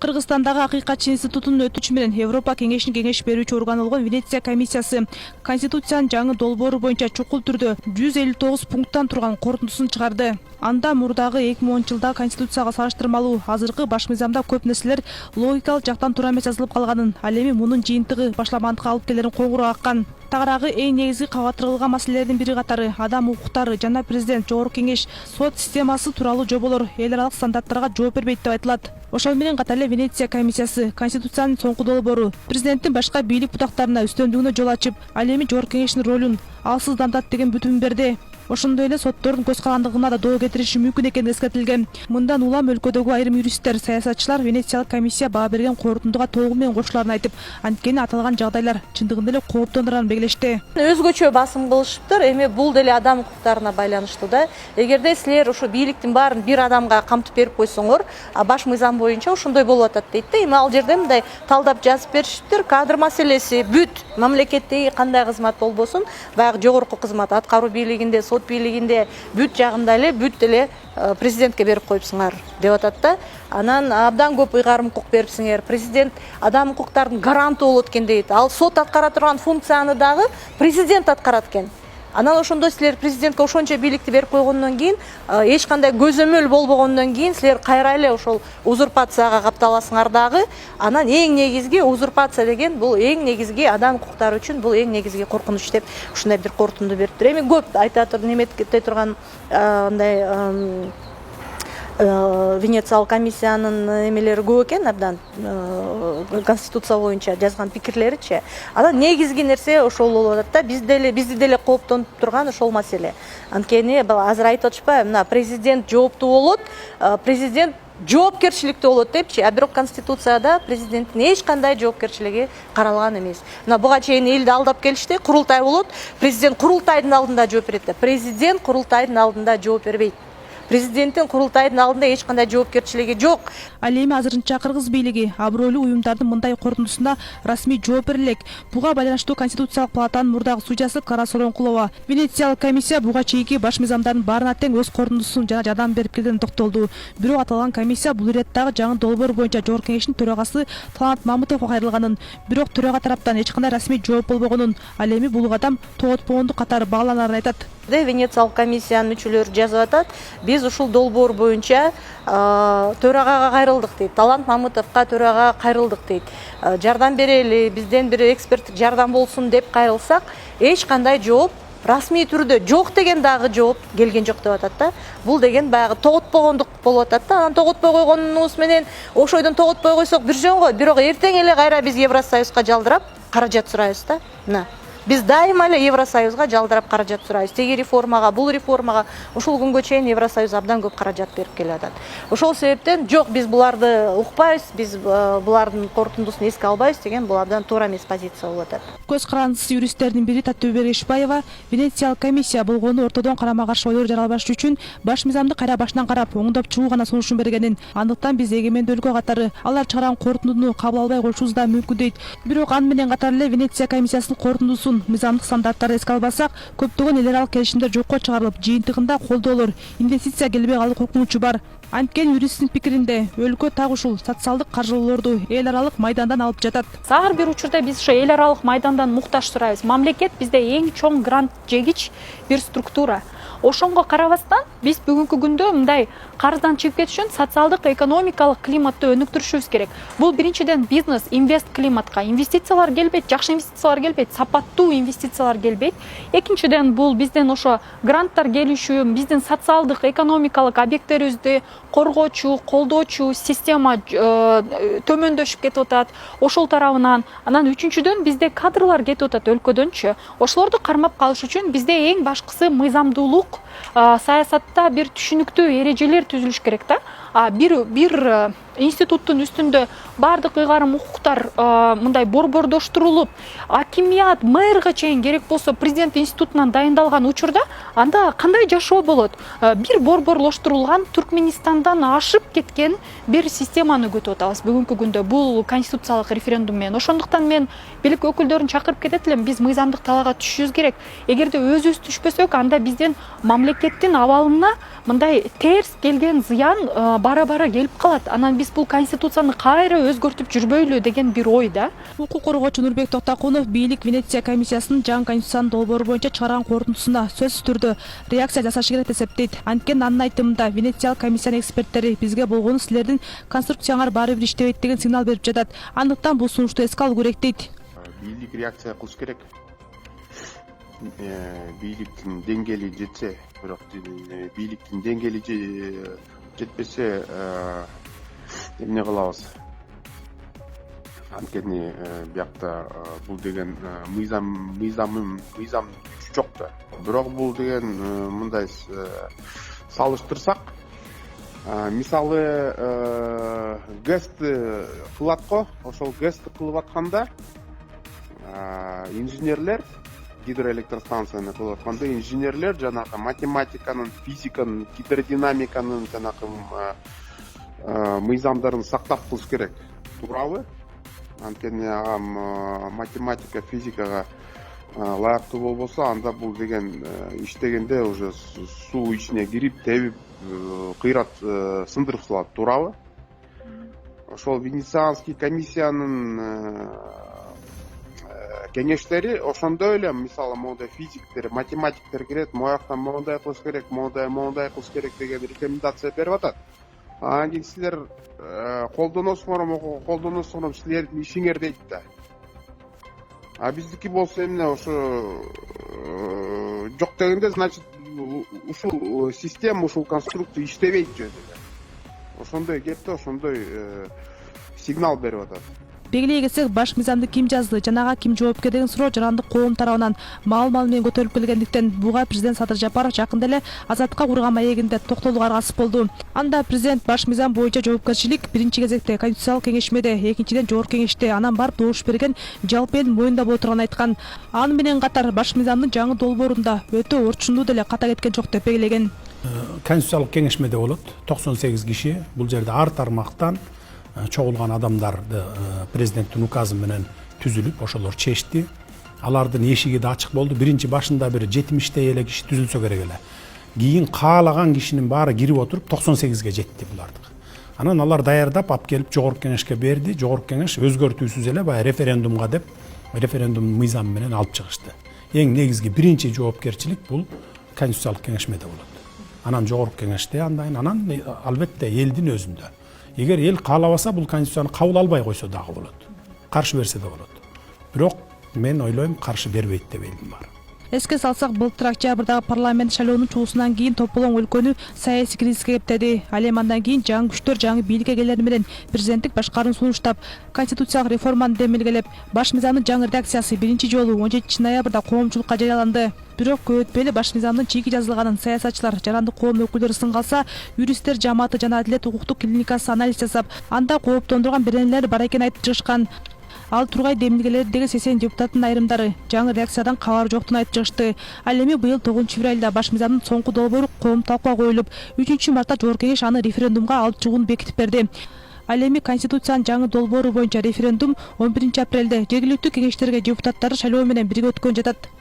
Кыргызстандагы Акыйкатчы институтунун өтүчү менен Европа кеңешинин кеңеш берүүчү органы болгон Венеция комиссиясы Конституциянын жаңы долбоору боюнча чукул түрдө 159 пункттан турган корутундусун чыгарды. Анда мурдагы 2010 жылдагы Конституцияга салыштырмалуу азыркы баш мыйзамда көп нерселер логикалык жактан туура эмес жазылып калганын, ал эми мунун жыйынтыгы башламандыкка алып келерин коңгуроо каккан. Тагыраагы эң негизги кабаттырылган маселелердин бири катары адам укуктары жана президент, жогорку кеңеш, сот системасы тууралуу жоболор эл аралык стандарттарга жооп бербейт деп айтылат. Ошол менен катар эле Венеция комиссиясы Конституциянын соңку долбоору президенттин башка бийлик бутактарына үстөмдүгүнө жол ачып, ал эми жогорку кеңештин ролун алсыздандат деген бүтүмүн берди. Ошондой эле соттордун көз карандыгына да доо кетириши мүмкүн экени эскертилген. Мындан улам өлкөдөгү айрым юристтер, саясатчылар Венециялык комиссия баа берген корутундуга толугу менен кошуларын айтып, анткени аталган жагдайлар чындыгында эле кооптондурарын белгилешти. Өзгөчө басым кылышыптыр. Эми бул деле адам укуктарына байланыштуу да. Эгерде силер ошо бийликтин баарын бир адамга камтып берип койсоңор, баш мыйзам боюнча ошондой болуп атат дейт да. Эми ал жерде мындай талдап жазып беришиптир. Кадр маселеси бүт мамлекеттеги кандай кызмат болбосун, баягы жогорку кызмат, аткаруу бийлигинде, сот бийлигинде бүт жагында эле бүт эле президентке берип коюпсуңар деп атат да. Анан абдан көп ыйгарым укук берипсиңер. Президент адам укуктарынын гаранты болот экен дейт. Ал сот аткара турган функцияны дагы президент аткарат экен. Анан ошондо силер президентке ошончо бийликти берип койгондон кийин, эч кандай көзөмөл болбогондон кийин силер кайра эле ошол узурпацияга капталасыңар дагы. Анан эң негизги узурпация деген бул эң негизги адам укуктары үчүн бул эң негизги коркунуч деп ушундай бир корутунду бериптир. Эми көп айта турган андай Венециялык комиссиянын эмелери көп экен, абдан конституция боюнча жазган пикирлеричи. Анан негизги нерсе ошол болуп атат да, бизди деле кооптонуп турган ошол маселе. Анткени азыр айтып атышпайбы, мына президент жооптуу болот, президент жоопкерчиликтүү болот депчи, а бирок конституцияда президенттин эч кандай жоопкерчилиги каралган эмес. Мына буга чейин элди алдап келишти, курултай болот, президент курултайдын алдында жооп берет. Президент курултайдын алдында жооп бербейт. Президенттин курултайдын алдында эч кандай жоопкерчилиги жок. Ал эми азырынча кыргыз бийлиги абройлуу уюмдардын мындай корутундусуна расмий жооп берилек. Буга байланыштуу Конституциялык палатанын мурдагы судьясы Кара Сооронкулова Венециялык комиссия буга чейинки баш мыйзамдардын баарына тең өз корутундусун жана жардам берип келгенин токтолду. Бирок аталган комиссия бул иреттагы жаңы долбоор боюнча жогорку кеңештин төрагасы Талант Мамытовго кайрылганын, бирок төрага тараптан эч кандай расмий жооп болбогонун, ал эми бул кадам тоготпогондук катары бааланаарын айтат. Венециялык комиссиянын мүчөлөрү жазып атат, биз ушул долбоор боюнча төрагага кайрылдык дейт. Талант Мамытовго төрага кайрылдык дейт. Жардам берели, бизден бир эксперттик жардам болсун деп кайрылсак, эч кандай жооп расмий түрдө жок деген дагы жооп келген жок деп атат да. Бул деген баягы тоготпогондук болуп атат да. Анан тоготпой койгонубуз менен ошойдон тоготпой койсок бир жөн го, бирок эртең эле кайра биз Евросоюзга жалдырап каражат сурайбыз да. Мына биз дайыма эле Евросоюзга жалдырап каражат сурайбыз. Теги реформага, бул реформага ушул күнгө чейин Евросоюз абдан көп каражат берип келип атат. Ошол себептен жок, биз буларды укпайбыз, биз булардын корутундусун эске албайбыз деген бул абдан туура эмес позиция болуп атат. Көз карандысыз юристтердин бири Таттыбек Беришбаева Венециялык комиссия болгону ортодон карама каршы ойлор жаралбаш үчүн баш мыйзамды кайра башынан карап, оңдоп чыгуу гана сунушун бергенин, андыктан биз эгемендүү өлкө катары алар чыгарган корутундуну кабыл албай коюшубуз да мүмкүн дейт. Бирок аны менен катар эле Венеция комиссиясынын корутундусун мыйзамдык стандарттарды эске албасак, көптөгөн эл аралык келишимдер жокко чыгарылып, жыйынтыгында колдоолор, инвестиция келбей калуу коркунучу бар. Анткени юристтин пикиринде өлкө так ушул социалдык каржылоолорду эл аралык майдандан алып жатат. Ар бир учурда биз ошо эл аралык майдандан муктаж сурайбыз. Мамлекет бизде эң чоң грант жегич бир структура. Ошонго карабастан биз бүгүнкү күндө мындай карыздан чыгып кетиш үчүн социалдык, экономикалык климатты өнүктүрүшүбүз керек. Бул биринчиден бизнес, инвест климатка инвестициялар келбейт, жакшы инвестициялар келбейт, сапаттуу инвестициялар келбейт. Экинчиден бул бизден ошо гранттар келишүү, биздин социалдык, экономикалык объекттерибизди коргоочу, колдоочу система төмөндөшүп кетип атат. Ошол тарабынан, анан үчүнчүдөн бизде кадрлар кетип атат өлкөдөнчү. Ошолорду кармап калыш үчүн бизде эң башкысы мыйзамдуулук, саясатта бир түшүнүктүү эрежелер түзүлүш керек да. Бир институттун үстүндө баардык ыйгарым укуктар мындай борбордоштурулуп, акимият, мэрга чейин керек болсо президент институтунан дайындалган учурда анда кандай жашоо болот? Бир борборлоштурулган Түркменистандан ашып кеткен бир системаны күтүп атабыз бүгүнкү күндө бул конституциялык референдум менен. Ошондуктан мен бийлик өкүлдөрүн чакырып кетет элем, биз мыйзамдык талаага түшүшүбүз керек. Эгерде өзүбүз түшпөсөк, анда бизден мамлекеттин абалына мындай терс келген зыян бара бара келип калат. Анан биз бул конституцияны кайра өзгөртүп жүрбөйлү деген бир ой да. Укук коргоочу Нурбек Токтокунов бийлик Венеция комиссиясынын жаңы конституциянын долбоору боюнча чыгарган корутундусуна сөзсүз түрдө реакция жасашы керек деп эсептейт. Анткени анын айтымында Венециялык комиссиянын эксперттери бизге болгону силердин конструкцияңар баары бир иштебейт деген сигнал берип жатат. Андыктан бул сунушту эске алуу керек дейт. Бийлик реакция кылыш керек. Бийликтин деңгээли жетсе, бирок бийликтин деңгээли жетпесе эмне кылабыз? Анткени биякта бул деген мыйзам жок да. Бирок бул деген мындай салыштырсак, мисалы ГЭСТ кылат го, ошол ГЭСТ кылып атканда инженерлер, гидроэлектростанцияны кылып атканда инженерлер жанагы математиканын, физиканын, гидродинамиканын жанагы мыйзамдарын сактап кылыш керек. Туурабы? Анткени математика, физикага лайыктуу болбосо, анда бул деген иштегенде уже суу ичине кирип, тебип, кыйрат сындырып салат, туурабы? Ошол Венецианский комиссиянын кеңештери ошондой эле, мисалы моундай физиктер, математиктер кирет, мояктан моундай кылыш керек, моундай кылыш керек деген рекомендация берип атат. Анан кийин силер колдоносуңар силердин ишиңер дейт да. А биздики болсо эмне ошо жок дегенде, значит, ушул система, ушул конструкция иштебейт жөнүндө. Ошондой кеп да, ошондой сигнал берип атат. Белгилей кетсек, баш мыйзамды ким жазды, жанага ким жоопкер деген суроо жарандык коом тарабынан маал менен көтөрүлүп келгендиктен буга президент Садыр Жапаров жакында эле Азаттыкка курган маегинде токтолууга аргасыз болду. Анда президент баш мыйзам боюнча жоопкерчилик биринчи кезекте Конституциялык кеңешмеде, экинчиден Жогорку кеңеште, анан барып добуш берген жалпы элдин мойнунда боло турганын айткан. Аны менен катар баш мыйзамдын жаңы долбоорунда өтө орчундуу деле ката кеткен жок деп белгилеген. Конституциялык кеңешмеде болот 98 киши, бул жерде ар тармактан чогулган адамдарды президенттин указы менен түзүлүп, ошолор чечти. Алардын эшиги да ачык болду. Биринчи башында бир 70 эле киши түзүлсө керек эле. Кийин каалаган кишинин баары кирип отуруп 98ге жетти булардык. Анан алар даярдап алып келип Жогорку кеңешке берди. Жогорку кеңеш өзгөртүүсүз эле баягы референдумга деп, референдум мыйзамы менен алып чыгышты. Эң негизги биринчи жоопкерчилик бул Конституциялык кеңешмеде болот. Анан Жогорку кеңеште, анан албетте элдин өзүндө. Эгер эл каалабаса, бул конституцияны кабыл албай койсо дагы болот. Каршы берсе да болот. Бирок мен ойлойм, каршы бербейт деп элдин бар. Эске салсак, былтыр октябрдагы парламент шайлоонун чугусунан кийин тополоң өлкөнү саясий кризиске кептеди. Ал эми андан кийин жаңы күчтөр жаңы бийликке келгени менен президенттик башкарууну сунуштап, конституциялык реформаны демилгелеп, баш мыйзамдын жаңы редакциясы биринчи жолу 17 ноябрда коомчулукка жарыяланды. Бирок көп өтпөй эле баш мыйзамдын чийги жазылганын саясатчылар, жарандык коом өкүлдөрү сын калса, юристтер жамааты жана Адилет укуктук клиникасы анализ жасап, анда кооптондурган беренелер бар экенин айтып чыгышкан. Ал Тургай демилгелердеги 80 депутаттын айрымдары жаңы реакциядан кабар жоктугун айтып чыгышты. Ал эми быйыл 9-февралда баш мыйзамдын соңку долбоору коом талкууга коюлуп, 3-мартта Жогорку кеңеш аны референдумга алып чыгууну бекитип берди. Ал эми конституциянын жаңы долбоору боюнча референдум 11 апрелде жергиликтүү кеңештерге депутаттары шайлоо менен бирге өткөн жатат.